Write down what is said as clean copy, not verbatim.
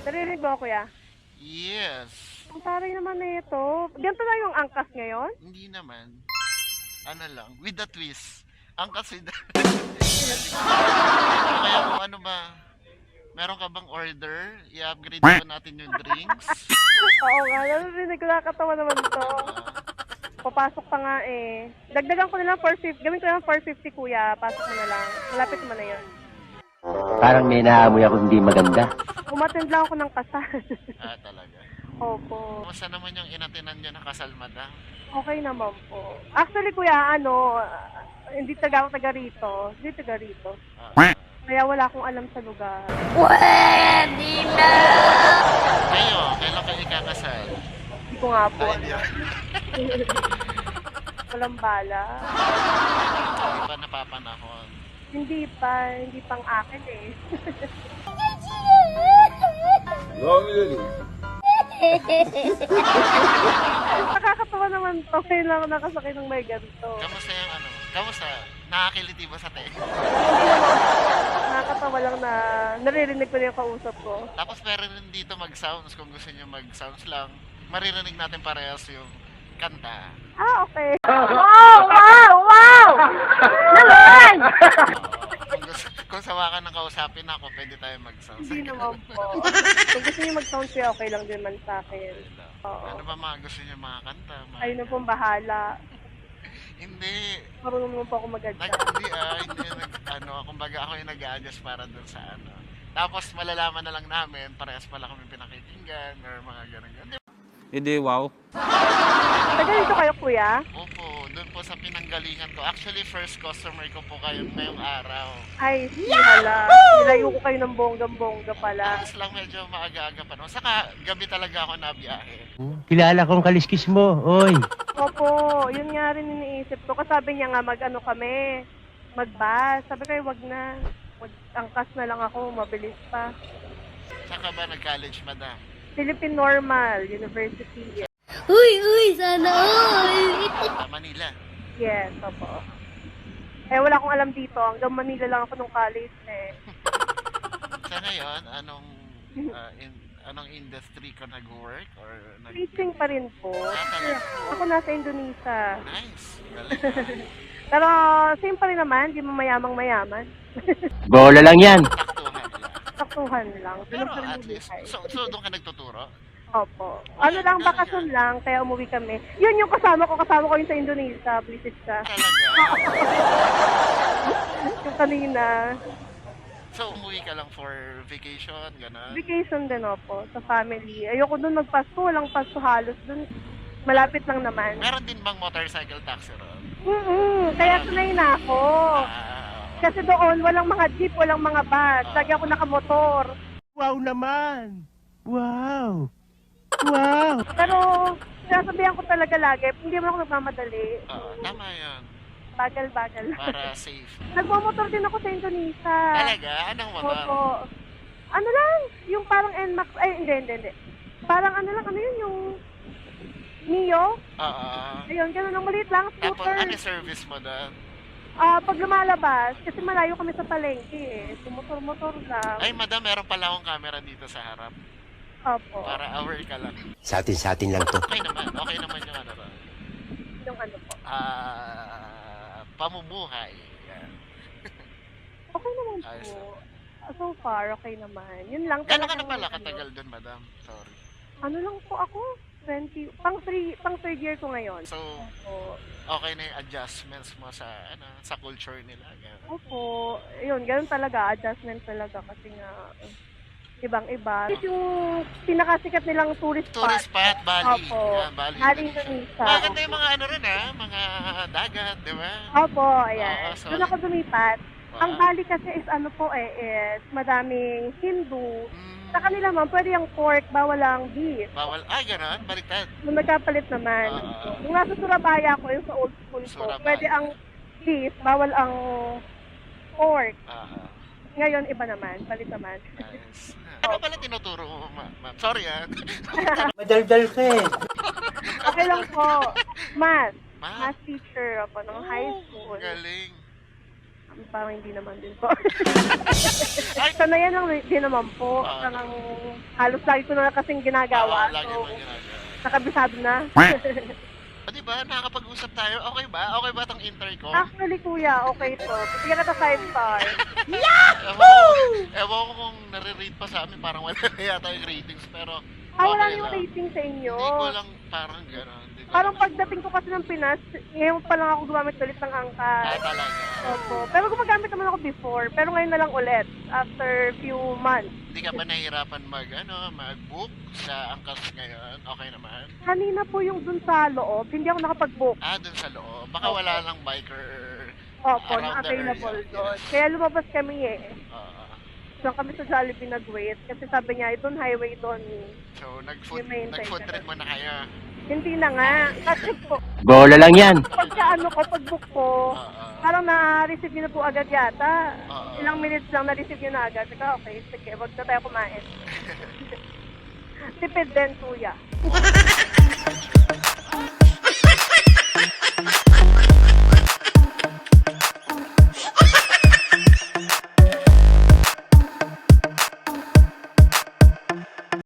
Naririnig mo, kuya? Yes. Ang taray naman na ito. Ganito na yung angkas ngayon? Hindi naman. Ano lang, with the twist. Angkas with the... Kaya kung ano ba, meron ka bang order? I-upgrade pa natin yung drinks. Oo nga, naririnig ko, nakakatawa naman ito. Papasok pa nga eh. Dagdagan ko na lang 450. Gawin ko lang 450, kuya. Pasok mo na lang. Malapit mo na yun. Parang may naamoy ako hindi maganda. Umattend lang ako ng kasal. Ah, talaga. Opo. Kumusta naman yung inatinan nyo na kasal, madam? Okay naman po. Actually, kuya, hindi taga ako taga rito. Hindi taga rito. Ah, Kaya wala akong alam sa lugar. kayo, kailan kayo ikakasal? Hindi ko nga po. Ay, hindi. Walang bala. Hindi pa napapanahon. Hindi pang akin eh. Nakakatawa naman to. Ngayon lang ako nakasakay ng may ganito. Kamusta yung ano? Kamusta? Nakakiliti ba sa te? Nakakatawa lang na naririnig ko na yung kausap ko. Tapos meron din dito mag-sounds. Kung gusto nyo mag-sounds lang, maririnig natin parehas yung kanta. Ah, okay. Wow! Naman! Kung sawa ka ng kausapin ako, pwede tayo mag-sounds. Hindi naman po. Kung gusto niyo mag-sound siya, okay lang din man sa akin. Oo. Ano ba mga gusto nyo mga kanta? Ayun na pong bahala. Hindi. Marunong naman po ako mag-adjust. Hindi, ano, kumbaga ako yung nag-a-adjust para dun sa ano. Tapos malalaman na lang namin, parehas pala kami pinakikinggan or mga ganun. Hindi, wow. Taga dito kayo, kuya? Opo, dun po sa pinanggalingan ko. Actually, first customer ko po kayo ngayong araw. Ay, hala. Nilayo ko kayo ng bonggang-bongga pala. Tapos lang medyo maaga-aga pa no. Saka gabi talaga ako nabiyahe. Kilala kong kaliskis mo, oy. Opo, yun nga rin iniisip ko. Kasabi niya nga mag-ano kami, mag-bus. Sabi ko, wag na. Mag-angkas na lang ako, mabilis pa. Saka ba nag-college, madam? Philippine Normal University. Uy, sana all! Sa Manila. Yes, opo. Eh, wala akong alam dito. Hanggang Manila lang ako nung college eh. Sa ngayon, anong industry ka nag-work or Teaching pa rin po. talaga? Ako nasa Indonesia. Nice. Galing. Pero same pa rin naman, di mo mayamang mayaman. Bola lang yan. Taktuhan lang. Saktuhan lang. Pero Ganun pa rin at yung least, buhay. so doon ka nagtuturo? Opo. Ano lang, bakasyon lang, kaya umuwi kami. Yun yung kasama ko yun sa Indonesia, visit siya. Talaga? Yung kanina. So, umuwi ka lang for vacation, gano'n? Vacation din opo, sa family. Ayoko dun magpasko, walang pasko halos dun. Malapit lang naman. Meron din bang motorcycle taxi ron? Kaya sanay na ako. Ah, Kasi doon, walang mga jeep, walang mga bus. Lagi ako nakamotor. Wow naman. Wow. Wow. Pero, sasabihan ko talaga lagi, hindi mo ako nagmamadali. tama yun. Bagal-bagal. Para safe. Nagmamotor din ako sa Indonesia. Talaga? Anong motor? Opo. Ano lang, yung parang NMAX, ay hindi. Parang ano lang, ano yun, yung Mio? Oo. Ayun, ganun lang, maliit lang, Tapos, scooter. ano service mo doon? Pag lumalabas, kasi malayo kami sa palengke eh. Sumotor-motor lang. Ay, madam, meron pala akong camera dito sa harap. Opo. Para aware ka lang. Sa atin lang to. Okay naman yung ano ron. Yung ano po. Pamumuhay. Yan. Okay naman Ayos po. So far, okay naman. Yun lang. Gano'n ka na talagang pala ano, katagal doon, madam? Sorry. Ano lang po ako? 20, pang third year ko ngayon. So, Opo. okay na yung adjustments mo sa sa culture nila. Ganun. Opo. Yun, ganun talaga. Adjustment talaga kasi nga ibang-iba. Ito yung pinakasikat nilang tourist spot. Tourist spot, Bali. Opo. Yan, Bali. Bali, Indonesia. Maganda yung mga ano rin mga dagat, di ba? Opo, ayan. Oo, so- Doon ako lumipat. Wow. Ang Bali kasi is ano po is madaming Hindu. Sa kanila man, pwede yung pork, bawal ang beef. Bawal. Ay, gano'n. Baliktad. Nung nagkapalit naman. Oo. Nung nasa Surabaya ako, yung sa old school ko, Surabaya. pwede ang beef, bawal ang pork. Ah, Ngayon, iba naman, palit naman. nice. Ano pala tinuturo mo, ma'am? Sorry, Madaldal ka eh. Okay lang po. Math. Ma'am? Math teacher ako ng high school. Galing. Parang hindi naman din po. Ay, Sanayan lang din naman po. Parang halos lagi ko na kasing ginagawa. lagi So, mo ginagawa. nakabisado na. O, diba? Nakakapag-usap tayo. Okay ba? Okay ba tong intercom? Actually, kuya, okay to. Bigyan kita 5 star. Ewan ko kung nare-rate pa sa amin. Parang wala na yata yung ratings. Pero, Wala okay yung lang. rating sa inyo. Hindi ko lang parang gano'n. Hindi ko Parang lang- pagdating ko kasi ng Pinas, ngayon pa lang ako gumamit ulit ng angkas. talaga. Opo. Pero gumagamit naman ako before. Pero ngayon na lang ulit. After few months. Hindi ka ba nahihirapan mag-book sa angkas ngayon? Okay naman? Kanina po yung dun sa loob, hindi ako nakapag-book. Dun sa loob. Baka wala lang biker Opo, around na the available area. doon. Yes. Kaya lumabas kami eh. Oo. Doon kami sa Jollibee nag-wait. Kasi sabi niya, doon highway doon. So, nag-food Yung main nag-food side trip mo na kayo. Hindi na nga. Kasi po, Bola lang yan. pagka ano ko, pag-book ko, Oo. parang na-receive niyo na po agad yata. Oo. Ilang minutes lang na-receive niyo na agad. Saka, okay, sige, wag na tayo kumain. Tipid din, kuya.